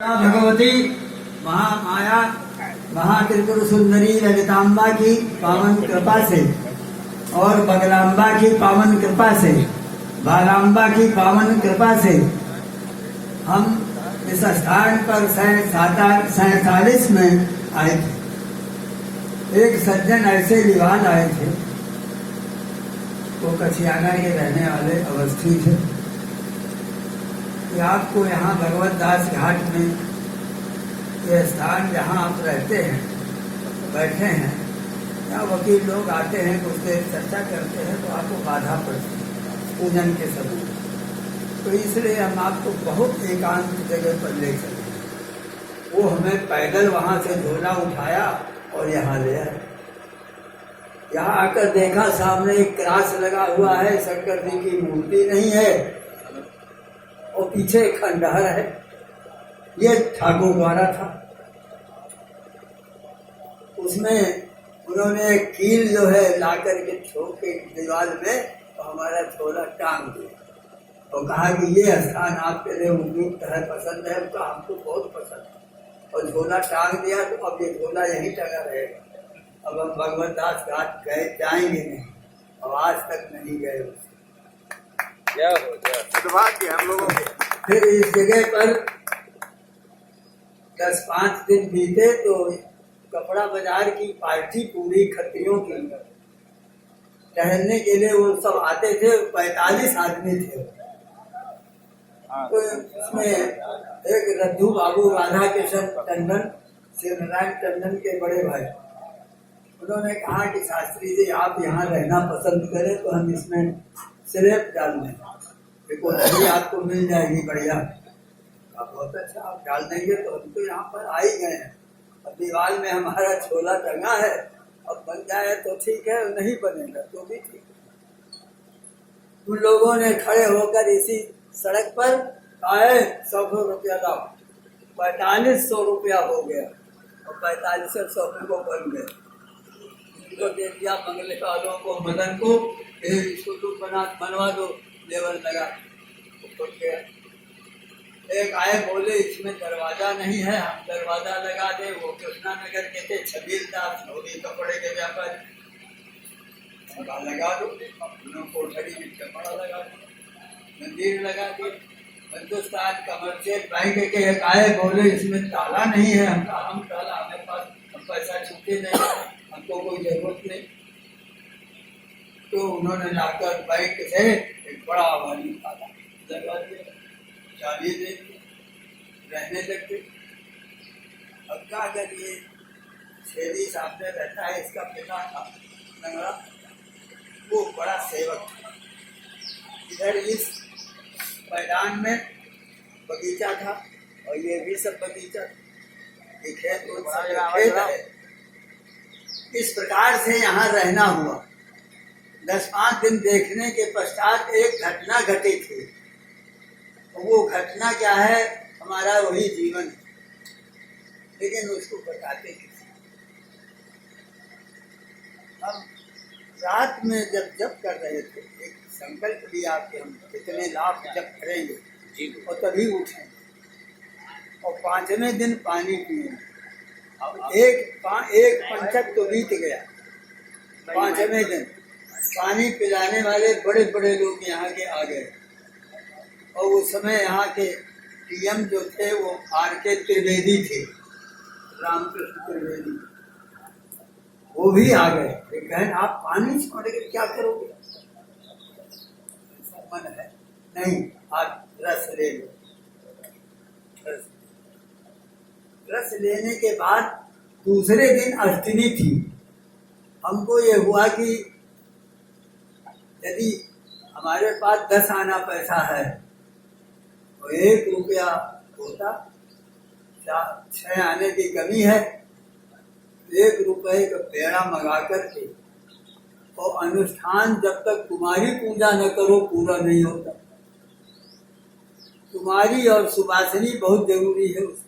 भगवती महामाया महात्रिपुर सुंदरी ललितांबा की पावन कृपा से और बगलांबा की पावन कृपा से बालांबा की पावन कृपा से हम इस स्थान पर 47 में आए थे। एक सज्जन ऐसे विवाद आए थे, वो कछियाना के रहने वाले अवस्थी थे कि आपको यहाँ भगवत दास घाट में ये स्थान जहाँ आप रहते हैं, बैठे हैं, यहाँ वकील लोग आते हैं, कुछ देर चर्चा करते हैं तो आपको बाधा पड़ती है पूजन के समय। तो इसलिए हम आपको बहुत एकांत जगह पर ले चले। वो हमें पैदल वहाँ से झोला उठाया और यहाँ ले आए। यहाँ आकर देखा सामने एक क्रास लगा हुआ है, शंकर जी की मूर्ति नहीं है और पीछे एक खंडहर है। ये ठाकुर द्वारा था। उसमें उन्होंने एक कील जो है ला करके ठोक के दीवार में तो हमारा झोला टांग दिया और कहा कि ये स्थान आपके लिए उपयुक्त है, पसंद है। तो हमको बहुत पसंद है और झोला टांग दिया। तो अब ये झोला यहीं टंगा रहेगा। अब हम भगवत दास घाट गए जाएंगे नहीं, अब आज तक नहीं गए। क्या हो गया हम लोगों के। फिर इस जगह पर 10-5 दिन बीते तो कपड़ा बाजार की पार्टी पूरी खत्रियों की टहलने के लिए वो सब आते थे। 45 आदमी थे। तो उसमें एक रद्दू बाबू राधा किशन टंडन, शिवनारायण टंडन के बड़े भाई, उन्होंने कहा कि शास्त्री जी आप यहाँ रहना पसंद करें तो हम इसमें स्लेब डाल दें, देखो नदी आपको मिल जाएगी बढ़िया। आप बहुत अच्छा आप डाल देंगे तो हम तो यहाँ पर आ ही गए हैं। अब दीवार में हमारा झोला टंगा है, अब बन जाए तो ठीक है, नहीं बनेगा तो भी ठीक है। उन लोगों ने खड़े होकर इसी सड़क पर आए 100 रुपया लाओ। 4500 रुपया हो गया और 4500 को बन गए। तो दे दिया बंगले वालों को, मदन को, इसको तुम बनवा दो, लेवल लगा। एक आए बोले इसमें दरवाजा नहीं है, हम दरवाजा लगा दे। वो कृष्णा नगर के थे, छबीलदास धोबी कपड़े के व्यापारी, लगा दो। कोठरी में कपड़ा लगा दो, मंदिर लगा दे। हिंदुस्तान कमर्शियल बैंक के एक आए बोले इसमें ताला नहीं है। हम ताला हमारे पास, हम पैसा छूटे नहीं, हमको कोई जरूरत नहीं। तो उन्होंने लाकर बैंक से एक बड़ा वाली ताला लगा दिया, चाबी दे दी, रहने लग गए। अब क्या करिए, छेदी सामने रहता है, इसका पिता था लंगड़ा, वो बड़ा सेवक था। इधर इस मैदान में बगीचा था और ये भी सब बगीचा, ये खेत है। इस प्रकार से यहाँ रहना हुआ। 10-5 दिन देखने के पश्चात एक घटना घटी थी। वो घटना क्या है, हमारा वही जीवन है, लेकिन उसको बताते नहीं। हम रात में जब कर रहे थे, एक संकल्प लिया कि हम कितने लाभ जब करेंगे और तभी उठेंगे और 5वें दिन पानी पिएंगे। एक पंचक तो बीत गया। 5वें दिन पानी पिलाने वाले बड़े बड़े लोग यहाँ के आ गए और उस समय यहाँ के पीएम जो थे वो R.K. त्रिवेदी थे, रामकृष्ण त्रिवेदी, वो भी आ गए। कहें आप पानी छोड़ के क्या करोगे, मन है नहीं, आप रस ले लो। रस लेने के बाद दूसरे दिन अष्टमी थी। हमको ये हुआ कि यदि हमारे पास 10 आना पैसा है तो 1 रुपया होता, 6 आने की कमी है, 1 रुपये का पेड़ा मंगा करके, और अनुष्ठान जब तक तुम्हारी पूजा न करो पूरा नहीं होता। तुम्हारी और सुवासिनी बहुत जरूरी है उसमें।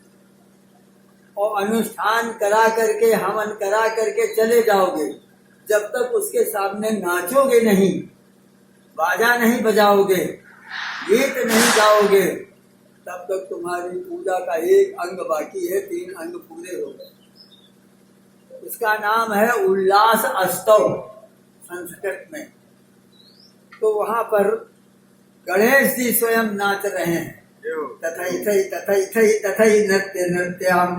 और अनुष्ठान करा करके, हवन करा करके चले जाओगे, जब तक उसके सामने नाचोगे नहीं, बाजा नहीं बजाओगे, गीत नहीं गाओगे, तब तक तुम्हारी पूजा का एक अंग बाकी है, 3 अंग पूरे हो गए। उसका नाम है उल्लास अस्तव संस्कृत में। तो वहां पर गणेश जी स्वयं नाच रहे हैं। तथैथै तथैथै तथै नृत्य नृत्याम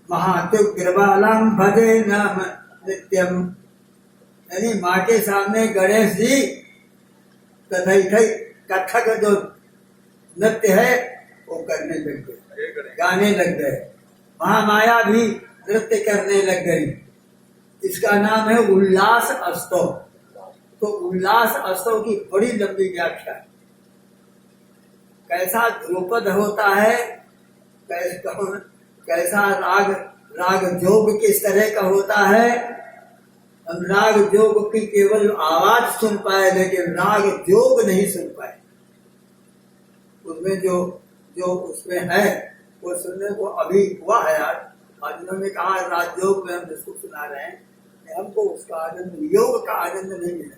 महात्युग्रबालाम भजे नाम नित्यम। यानी माँ के सामने गणेश जी तथैथै कथक जो नृत्य है वो करने लग गए, गाने लग गए। महामाया भी नृत्य करने लग गई। इसका नाम है उल्लास अस्तव। तो उल्लास अस्तव की बड़ी लंबी व्याख्या। कैसा ध्रुपद होता है, कैसा राग जोग किस तरह का होता है। हम राग जोग की केवल आवाज सुन पाए, लेकिन राग जोग नहीं सुन पाए। उसमें जो उसमें है वो सुनने को अभी हुआ है। आज उन्होंने कहा राजयोग में हम जिसको सुना रहे हैं, हमको उसका आनंद, योग का आनंद नहीं मिला,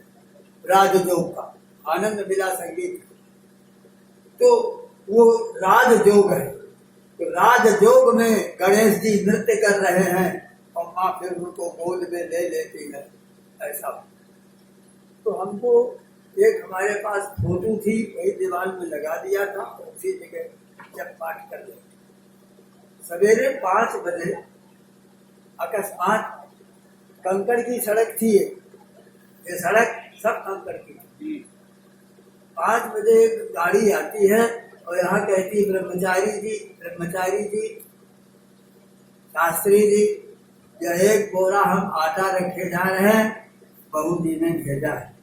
राजयोग का आनंद मिला संगीत। तो वो राजयोग है। तो राजयोग में गणेश जी नृत्य कर रहे हैं और माँ फिर उनको गोद में ले लेती है। ऐसा तो हमको एक हमारे पास फोटो थी, वही दीवार में लगा दिया था। उसी जगह जब पाठ कर ले सवेरे 5 बजे अकस्मात कंकड़ की सड़क थी। ये सड़क सब कंकड़ की थी। 5 बजे एक गाड़ी आती है और यहाँ कहती ब्रह्मचारी जी शास्त्री जी, यह 1 बोरा हम आटा रखे जा रहे हैं, बहू जी ने भेजा है।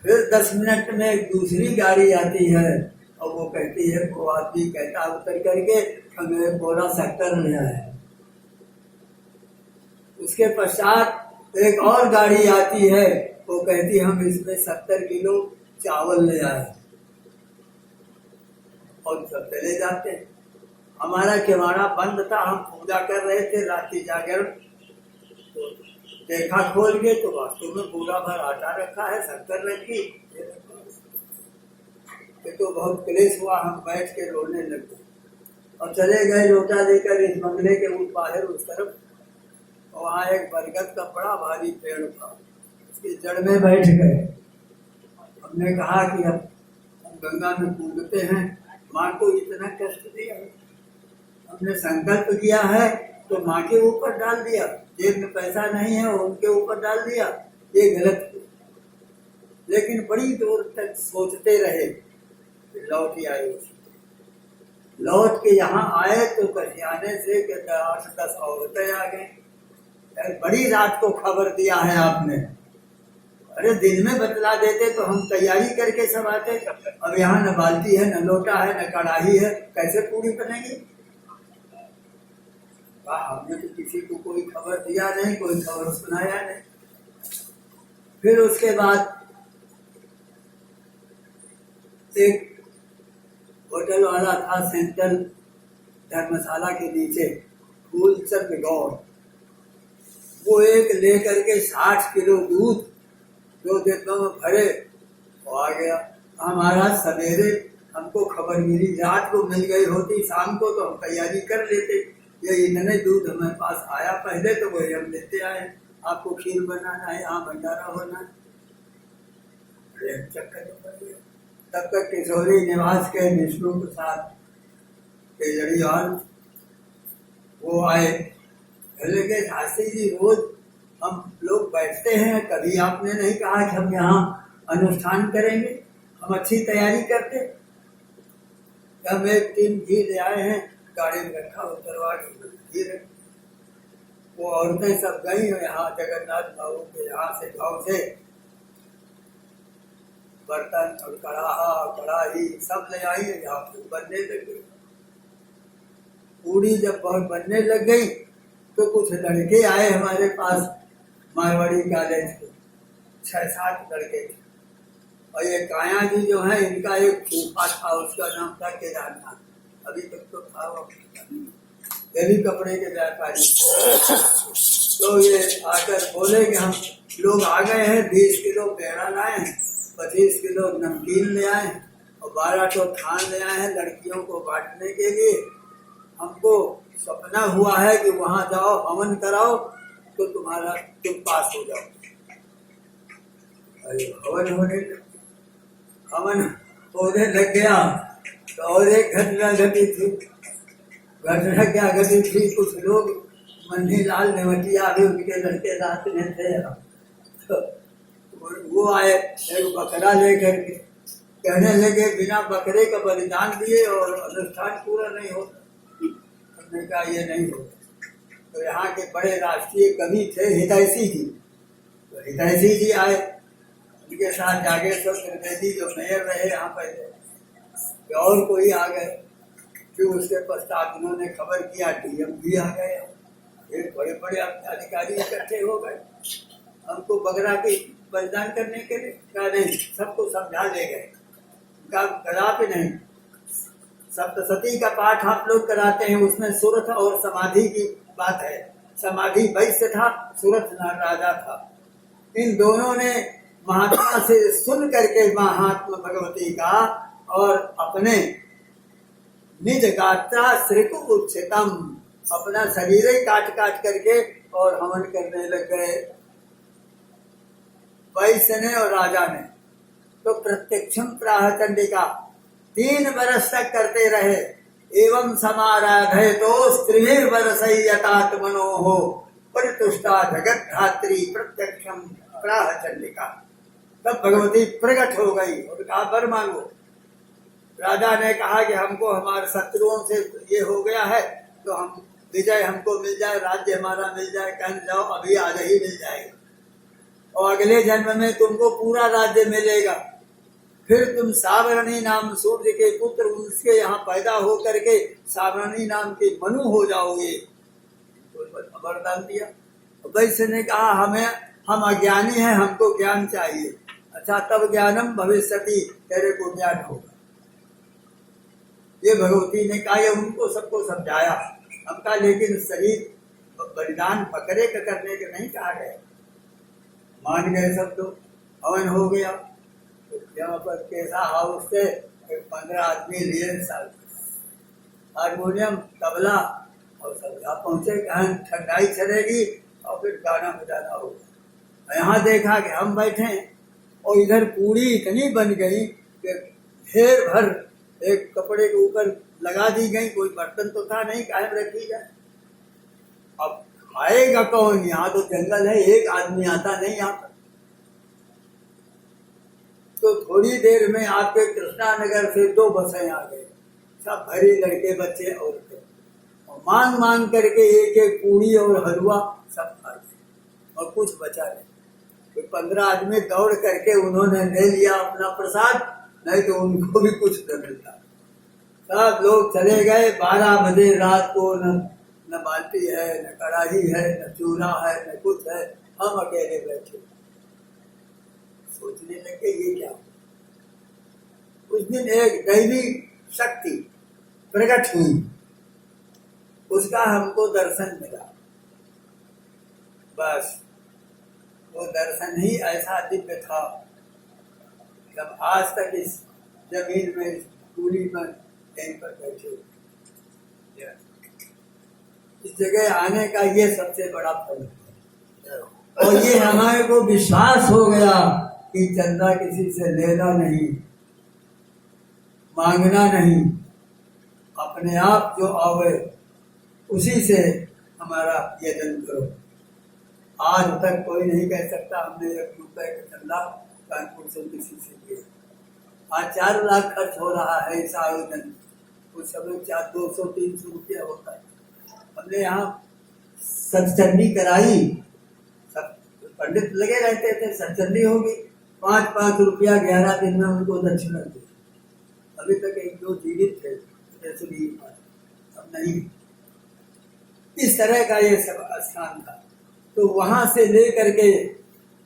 फिर 10 मिनट में एक दूसरी गाड़ी आती है और वो कहती है, वो आदमी कहता उतर करके हमें 1 बोरा शक्कर ले आए। उसके पश्चात एक और गाड़ी आती है, वो कहती हम इसमें 70 किलो चावल ले आए और सब चले जाते हैं। हमारा किवाड़ा बंद था, हम पूजा कर रहे थे रात्रि जागरण। तो देखा खोल के तो वास्तव में पूरा भर आटा रखा है, शक्कर रखी। तो बहुत क्लेश हुआ, हम बैठ के रोने लग गए और चले गए लोटा लेकर इस बंगले के बाहर उस तरफ। वहाँ एक बरगद का बड़ा भारी पेड़ था, उसकी जड़ में बैठ गए। हमने कहा कि अब हम गंगा में कूदते हैं, माँ को इतना कष्ट दिया, हमने संकल्प किया है तो माँ के ऊपर डाल दिया। जेब में पैसा नहीं है, उनके ऊपर डाल दिया, ये गलत है। लेकिन बड़ी दूर तक सोचते रहे, लौट ही आए। लौट के यहाँ आए तो कसियाने से 8-10 औरतें आ गए। बड़ी रात को खबर दिया है आपने, अरे दिन में बतला देते तो हम तैयारी करके सब आते। अब यहाँ न बाल्टी है, न लोटा है, न कढ़ाई है, कैसे पूरी बनेगी। हमने तो किसी को कोई खबर दिया नहीं, कोई खबर सुनाया नहीं। फिर उसके बाद एक होटल वाला था सेंट्रल धर्मशाला के नीचे, फूलचंद गौड़, वो एक लेकर के 60 किलो दूध 2 डिब्बों में भरे वो आ गया। हमारा सवेरे हमको खबर मिली, रात को मिल गई होती, शाम को तो हम तैयारी कर लेते। ये इतने दूध हमारे पास आया पहले तो वही हम लेते आए, आपको खीर बनाना है, यहाँ भंडारा होना है। चक्कर तब तक किशोरी निवास के विष्णु प्रसाद केजरीवाल वो आए। बोले शास्त्री जी रोज हम लोग बैठते हैं, कभी आपने नहीं कहा कि हम यहाँ अनुष्ठान करेंगे, हम अच्छी तैयारी करते। हम 1 टीम घी ले आए हैं, गाड़ी में रखा, उतरवा घी रख। वो औरतें सब गई हैं यहाँ जगन्नाथ बाबू के यहाँ से गाँव से बर्तन और कढ़ाई सब ले आई है, यहाँ पे बनने लग गई। पूरी जब बहुत बनने लग गई तो कुछ लड़के आए हमारे पास मारवाड़ी कॉलेज के, 6-7 लड़के थे। और ये काया जी जो है, इनका एक फूफा था, उसका नाम था केदारनाथ, अभी तक तो था वो, ये भी कपड़े के व्यापारी। तो ये आकर बोले कि हम लोग आ गए हैं, 20 किलो पेड़ा लाए, 25 किलो नमकीन ले आए और 12 तो थान ले आए हैं लड़कियों को बांटने के लिए। हमको सपना हुआ है कि वहां जाओ, हवन कराओ तो तुम पास हो जाओ। अरे हवन होने लग गया तो और एक घटना घटी थी। घटना क्या घटी थी, कुछ लोग मन्नी लाल नेवटिया भी उनके लड़के रात में थे, तो वो आए एक बकरा लेकर के, कहने लगे बिना बकरे का बलिदान दिए और अनुष्ठान पूरा नहीं होता। हमने कहा ये नहीं होता। तो यहाँ के बड़े राष्ट्रीय कवि थे हितैषी जी, तो हितैषी जी आए, उनके साथ जागेश्वर त्रिवेदी जो मेयर रहे यहाँ पर और कोई आ गए। फिर उसके पश्चात उन्होंने खबर किया, डीएम भी आ गए, एक बड़े बड़े अधिकारी इकट्ठे हो गए हमको बगरा के बलिदान करने के लिए। कहा नहीं, सबको समझा ले गए, कदापि नहीं। सप्तशती का पाठ आप लोग कराते हैं, उसमें सुरथ और समाधि की बात है। समाधि वैश्य था, सुरथ राजा था। इन दोनों ने महात्मा से सुन करके महात्मा भगवती का और अपने निज गात्रा श्रीकु उच्चतम, अपना शरीर ही काट काट करके और हवन करने लग गए वैश्य ने और राजा ने। तो प्रत्यक्षम प्राह चंडिका 3 बरस तक करते रहे। एवं समाराधय तो स्त्रीभिर बरसयतात्मनो हो परितुष्टा जगत धात्री प्रत्यक्षम प्राह चंडिका। तब भगवती प्रकट हो गई और कहा वर मांगो। राजा ने कहा कि हमको हमारे शत्रुओं से ये हो गया है, तो हम विजय हमको मिल जाए, राज्य हमारा मिल जाए। कहने जाओ अभी आज ही मिल जाएगा और अगले जन्म में तुमको पूरा राज्य मिलेगा। फिर तुम सावरणी नाम सूर्य के पुत्र उसके यहाँ पैदा हो करके सावरणी नाम के मनु हो जाओगे। तो वरदान दिया। वैश्य ने कहा हम अज्ञानी हैं, हमको ज्ञान चाहिए। अच्छा, तब ज्ञानम भविष्यति, तेरे को ज्ञान होगा। ये भगवती ने कहा, ये उनको सबको समझाया। हम कहा लेकिन शरीर बलिदान बकरे का करने के नहीं कहा गया। मान गए सब तो, हवन हो गया। तो यहाँ पर कैसा हाउस से 15 आदमी लिए, हारमोनियम तबला और सब यहाँ पहुंचे। ठंडाई चलेगी और फिर गाना बजाना होगा। यहाँ देखा कि हम बैठे और इधर पूरी इतनी बन गई कि ढेर भर एक कपड़े के ऊपर लगा दी गई। कोई बर्तन तो था नहीं, कायम रखी जाए। अब खाएगा कौन? यहाँ तो जंगल है, एक आदमी आता नहीं यहाँ पर। तो थोड़ी देर में आपके कृष्णा नगर से 2 बसें आ गई, सब भरे लड़के बच्चे औरतें, और मांग मांग करके एक एक पूरी और हलवा सब खा गए और कुछ बचा नहीं। तो 15 आदमी दौड़ करके उन्होंने ले लिया अपना प्रसाद, नहीं तो उनको भी कुछ न मिलता। सब लोग चले गए। 12 बजे रात को न बाल्टी है, न कढ़ाई है, न चूल्हा है, न कुछ है। हम अकेले बैठे सोचने लगे ये क्या। उस दिन एक दैवी शक्ति प्रकट हुई, उसका हमको दर्शन मिला। बस वो दर्शन ही ऐसा दिव्य था, जब आज तक इस जमीन में पूरी में कहीं पर बैठे। इस जगह आने का ये सबसे बड़ा फल है। और ये हमारे को विश्वास हो गया कि चंदा किसी से लेना नहीं, मांगना नहीं, अपने आप जो आवे उसी से हमारा यजन करो। आज तक कोई नहीं कह सकता हमने 1 रुपए का चंदा कानपुर से किसी से लिया। आज 4 लाख खर्च हो रहा है इस आयोजन। उस समय 200-300 रुपया होता है। हमने यहाँ सत्संगी कराई, सब पंडित लगे रहते थे, सत्संगी होगी, 5-5 रुपया 11 दिन में उनको दक्षिणा दी। अभी तक 1-2 जीवित थे, अब नहीं। इस तरह का ये सब स्थान था। तो वहां से ले करके,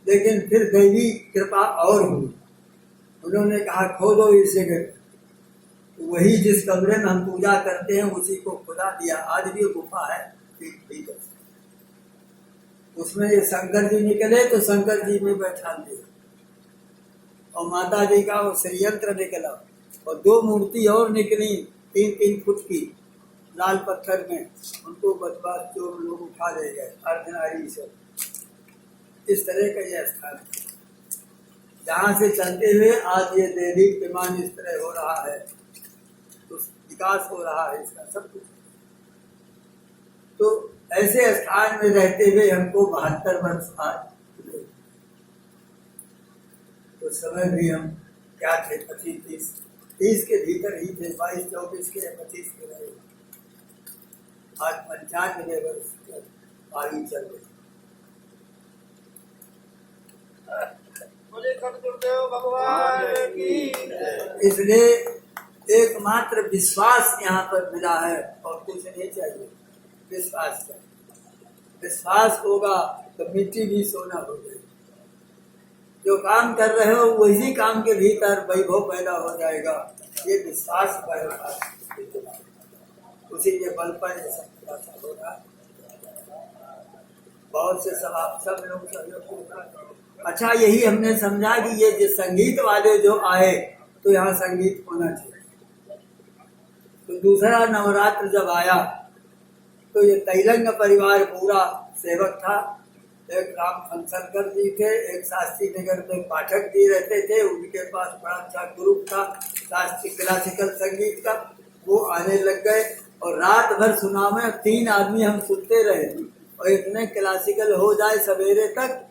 लेकिन फिर दैवी कृपा और हुई। उन्होंने कहा खोदो इस जगह। तो वही जिस कमरे में हम पूजा करते हैं उसी को खुदा दिया। आज भी गुफा है, उसमें ये शंकर जी निकले तो शंकर जी में बैठा दिया, और माता जी का वो श्रीयंत्र निकला और 2 मूर्ति और निकली 3-3 फुट की लाल पत्थर में, उनको बदमाश चोर लोग उठा ले गए, अर्धनारी सब। इस तरह का यह स्थान है जहाँ से चलते हुए आज ये दैनिक विमान इस तरह हो रहा है, तो विकास हो रहा है इसका सब कुछ। तो ऐसे स्थान में रहते हुए हमको 72 वर्ष आज, तो समय भी हम क्या थे 25-30 के भीतर ही थे, 22-24 के 25 के रहे। आज 95 वर्ष आयु चल रही। बोले गुरुदेव भगवान की। इसलिए एकमात्र विश्वास यहाँ पर मिला है और कुछ नहीं चाहिए। विश्वास चाहिए, विश्वास होगा तो मिट्टी भी सोना हो जाएगी। जो काम कर रहे हो वही काम के भीतर वैभव पैदा हो जाएगा। ये विश्वास पैदा, उसी के बल पर ये सब होगा। बहुत से सब लोग सहयोग। अच्छा, यही हमने समझा कि ये जो संगीत वाले जो आए तो यहाँ संगीत होना चाहिए। तो दूसरा नवरात्र जब आया तो ये तैलंग परिवार पूरा सेवक था। एक राम फंसलकर जी थे, एक शास्त्री नगर में पाठक जी रहते थे, उनके पास बड़ा अच्छा ग्रुप था शास्त्रीय क्लासिकल संगीत का। वो आने लग गए और रात भर सुना में 3 आदमी हम सुनते रहे और इतने क्लासिकल हो जाए सवेरे तक,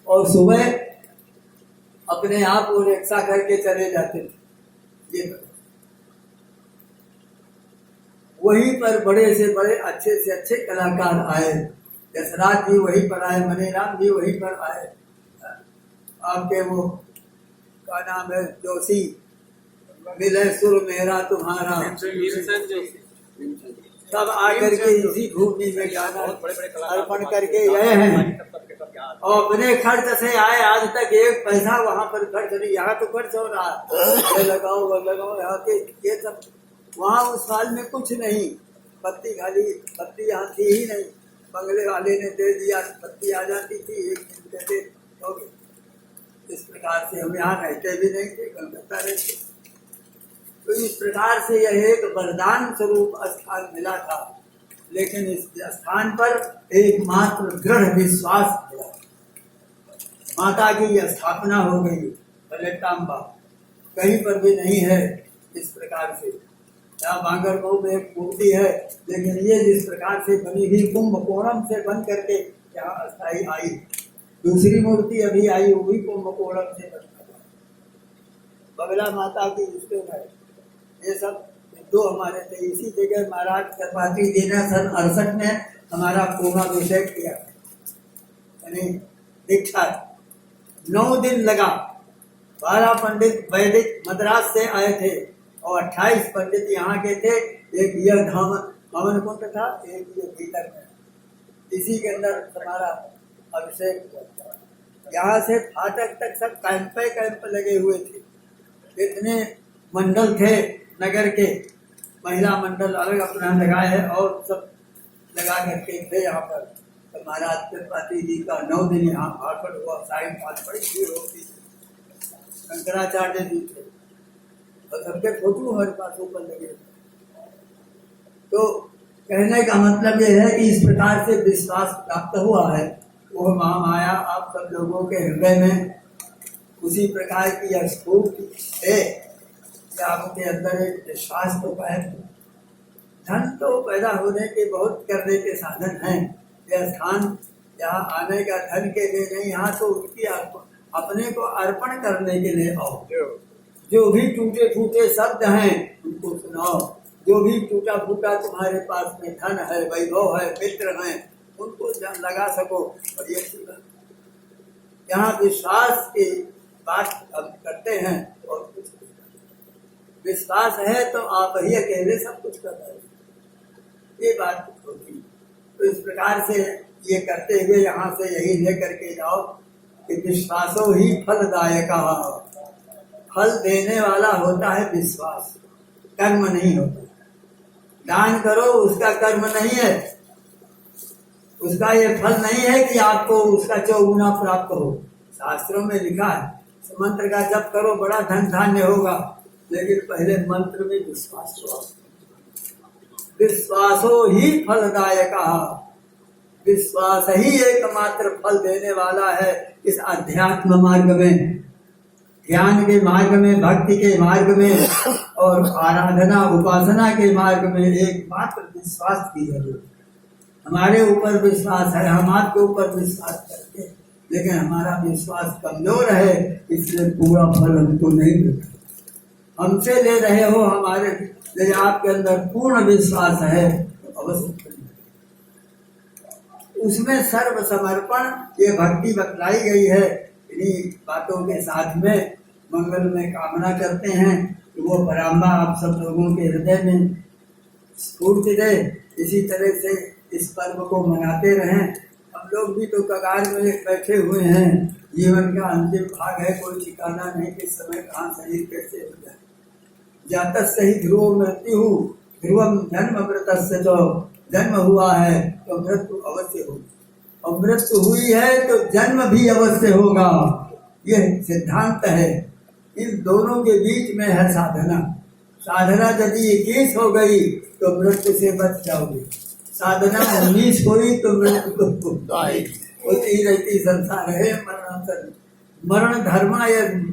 और सुबह अपने आप वो रिक्शा करके चले जाते थे। ये वहीं पर बड़े से बड़े अच्छे से अच्छे कलाकार आए। यशराज जी वहीं पर आए, मनीराम जी वहीं पर आए, आपके वो का नाम है जोशी, मिले सुर मेरा तुम्हारा, सब आकर के इसी भूमि में गाना अर्पण करके गए हैं और अपने खर्च से आए। आज तक 1 पैसा वहाँ पर खर्च नहीं। यहाँ तो खर्च हो रहा है, ये लगाओ वो लगाओ, यहाँ के ये सब। वहाँ उस साल में कुछ नहीं, पत्ती खाली, पत्ती यहाँ थी ही नहीं। बंगले वाले ने दे दिया, पत्ती आ जाती थी, 1 दिन कहते हो गए। इस प्रकार से हम यहाँ रहते भी नहीं थे, कलकत्ता रहते। तो इस प्रकार से यह एक वरदान स्वरूप स्थान मिला था। लेकिन इस स्थान पर एकमात्र दृढ़ विश्वास मिला। माता की यह स्थापना हो गई, ललितांबा कहीं पर भी नहीं है इस प्रकार से। यहाँ बांगरमऊ में एक मूर्ति है, लेकिन ये जिस प्रकार से बनी हुई कुंभकोणम से बन करके यहाँ अस्थायी आई। दूसरी मूर्ति अभी आई, वो भी कुंभकोणम से बन बगला माता की जिसके है। ये सब 2 हमारे थे। इसी जगह महाराज चरपाती जी ने सन 68 में हमारा कुंभाभिषेक किया, यानी दीक्षा। 9 दिन लगा। 12 पंडित वैदिक मद्रास से आए थे और 28 पंडित यहाँ के थे। एक यह हवन कुंड था, एक ये भीतर में, इसी के अंदर हमारा अभिषेक हुआ। यहाँ से फाटक तक सब कैंप लगे हुए थे। इतने मंडल थे नगर के, महिला मंडल अलग अपना लगाए है और सब लगा करके थे यहाँ पर। तो महाराज त्रिपाठी जी का 9 दिन यहाँ भाषण हुआ। साइन पास बड़ी भीड़ होती थी। शंकराचार्य जी थे और सबके फोटो हमारे पास ऊपर लगे। तो कहने का मतलब यह है कि इस प्रकार से विश्वास प्राप्त हुआ है। वो महामाया आप सब लोगों के हृदय में उसी प्रकार की यह स्फूर्ति है कि आपके अंदर एक विश्वास तो है। धन तो पैदा होने के बहुत करने के साधन हैं। यह स्थान यहाँ आने का धन के लिए नहीं, यहाँ तो उनकी अपने को अर्पण करने के लिए आओ। जो भी टूटे फूटे शब्द हैं उनको सुनाओ। जो भी टूटा फूटा तुम्हारे पास में धन है, वैभव है, मित्र हैं, उनको लगा सको। और ये यहाँ विश्वास की बात हम करते हैं और कुछ नहीं करते। विश्वास है तो आप ही अकेले सब कुछ कर रहे हैं, ये बात होती। तो इस प्रकार से ये करते हुए यहाँ से यही लेकर के जाओ कि विश्वासो ही फलदायक। फल देने वाला होता है विश्वास, कर्म नहीं होता। दान करो उसका कर्म नहीं है, उसका ये फल नहीं है कि आपको उसका 4 गुना प्राप्त हो। शास्त्रों में लिखा है मंत्र का जप करो बड़ा धन धान्य होगा, लेकिन पहले मंत्र में विश्वास हो। विश्वासो ही फलदायक, विश्वास ही एकमात्र फल देने वाला है इस अध्यात्म मार्ग में, ज्ञान के मार्ग में, भक्ति के मार्ग में और आराधना उपासना के मार्ग में एकमात्र विश्वास की जरूरत। हमारे ऊपर विश्वास है, हम आपके ऊपर विश्वास करते हैं, लेकिन हमारा विश्वास कमजोर है, इसलिए पूरा फल हमको नहीं मिलता। हमसे ले रहे हो, हमारे यदि आपके अंदर पूर्ण विश्वास है तो अवश्य उसमें सर्व समर्पण ये भक्ति बतलाई गई है। इन्हीं बातों के साथ में मंगल में कामना करते हैं कि वो पराम्बा आप सब लोगों के हृदय में स्फूर्ति दे, इसी तरह से इस पर्व को मनाते रहें। हम लोग भी तो कगार में बैठे हुए हैं, जीवन का अंतिम भाग है, कोई ठिकाना नहीं किस समय कहाँ शरीर कैसे हो जाए। जातस्य ही ध्रुव मृत्यु, ध्रुवम जन्म मृतस्य, तो जन्म हुआ है तो मृत्यु अवश्य होगी, और मृत्यु हुई है तो जन्म भी अवश्य होगा। यह सिद्धांत है। इन दोनों के बीच में है साधना। साधना यदि 21 हो गई तो मृत्यु से बच जाओगे, साधना 19 हुई तो मृत्यु होती रहती। संसार है मरण धर्म,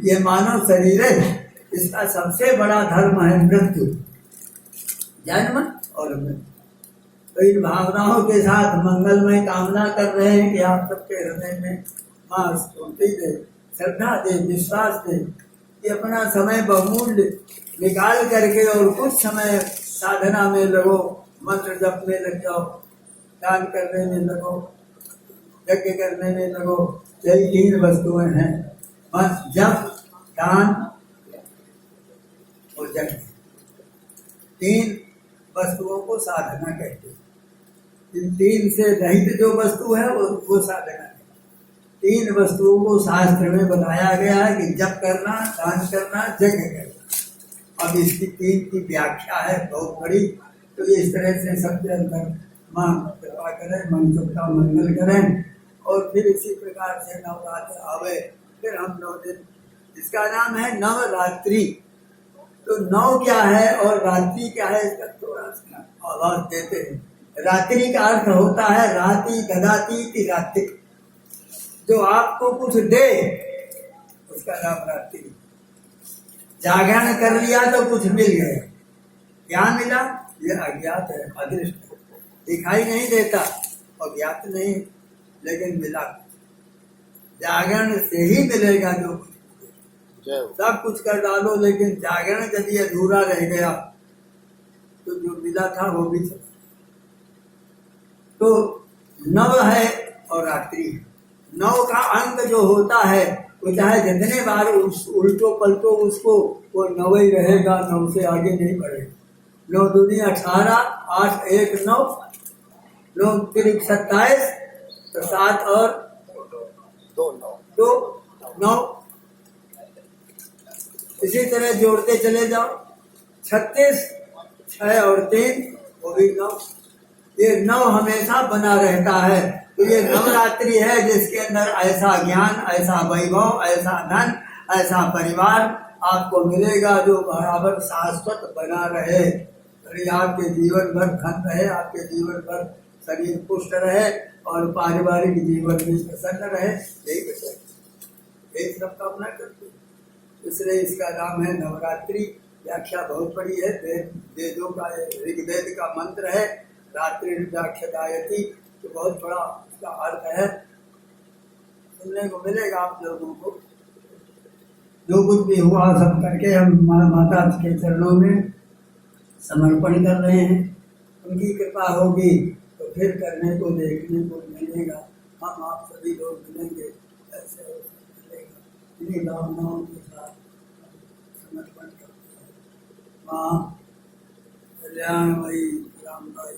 ये मानव शरीर है, इसका सबसे बड़ा धर्म है मृत्यु, जन्म और मृत्यु। तो इन भावनाओं के साथ मंगलमय कामना कर रहे हैं कि आप सबके हृदय में माँ स्फूर्ति दे, श्रद्धा दे, विश्वास दे कि अपना समय बहुमूल्य निकाल करके और कुछ समय साधना में लगो, मंत्र जप में लग जाओ, दान करने में लगो, यज्ञ करने में लगो। यही 3 वस्तुएं हैं, जप, दान और यज्ञ। 3 वस्तुओं को साधना कहते हैं। इन 3 से रहित जो वस्तु है वो साधना है। 3 वस्तुओं को शास्त्र में बताया गया है कि जप करना, दान करना, यज्ञ करना। अब इसकी 3 की व्याख्या है बहुत बड़ी, तो इस तरह से सबके अंदर माँ कृपा करें, मन सबका मंगल करें। और फिर इसी प्रकार से नवरात्र आवे, फिर हम 9 दिन, इसका नाम है नवरात्रि। तो 9 क्या है और रात्रि क्या है, इसका थोड़ा सा आवाज देते हैं। रात्रि का अर्थ होता है राति ददाती रात्रि, जो आपको कुछ दे उसका नाम रात्रि। जागरण कर लिया तो कुछ मिल गया, क्या मिला ये अज्ञात है, अदृष्ट, दिखाई नहीं देता और ज्ञात नहीं, लेकिन मिला। जागरण से ही मिलेगा जो कुछ, सब कुछ कर डालो लेकिन जागरण यदि अधूरा रह गया तो जो मिला था वो भी चला। तो नव है और रात्रि है। 9 का अंक जो होता है वो चाहे जितने बार उल्टो पलटो उसको, वो 9 ही रहेगा, 9 से आगे नहीं बढ़ेगा। 9 दूनी 18, 8 1 9, 9 3 27, तो 7 और 2 9, इसी तरह जोड़ते चले जाओ। 36, 6 और 3 वो भी 9। ये 9 हमेशा बना रहता है। तो ये नवरात्रि है जिसके अंदर ऐसा ज्ञान, ऐसा वैभव, ऐसा धन, ऐसा परिवार आपको मिलेगा जो बराबर शाश्वत बना रहे, आपके जीवन भर धन रहे, आपके जीवन भर शरीर पुष्ट रहे और पारिवारिक जीवन भी प्रसन्न रहे। यही सब कामना करते, इसलिए इसका नाम है नवरात्रि। व्याख्या बहुत बड़ी है, वेदों का ऋग्वेद का मंत्र है, रात्रि व्याख्यायति, तो बहुत बड़ा उसका अर्थ है। सुनने को मिलेगा आप लोगों को। जो कुछ भी हुआ सब करके हम माता के चरणों में समर्पण कर रहे हैं। उनकी कृपा होगी तो फिर करने को देखने को मिलेगा, हम आप सभी लोग मिलेंगे, ऐसे मिलेगा। इन्हीं भावनाओं के साथ समर्पण करते हैं। माँ कल्याणमयी रामबाई।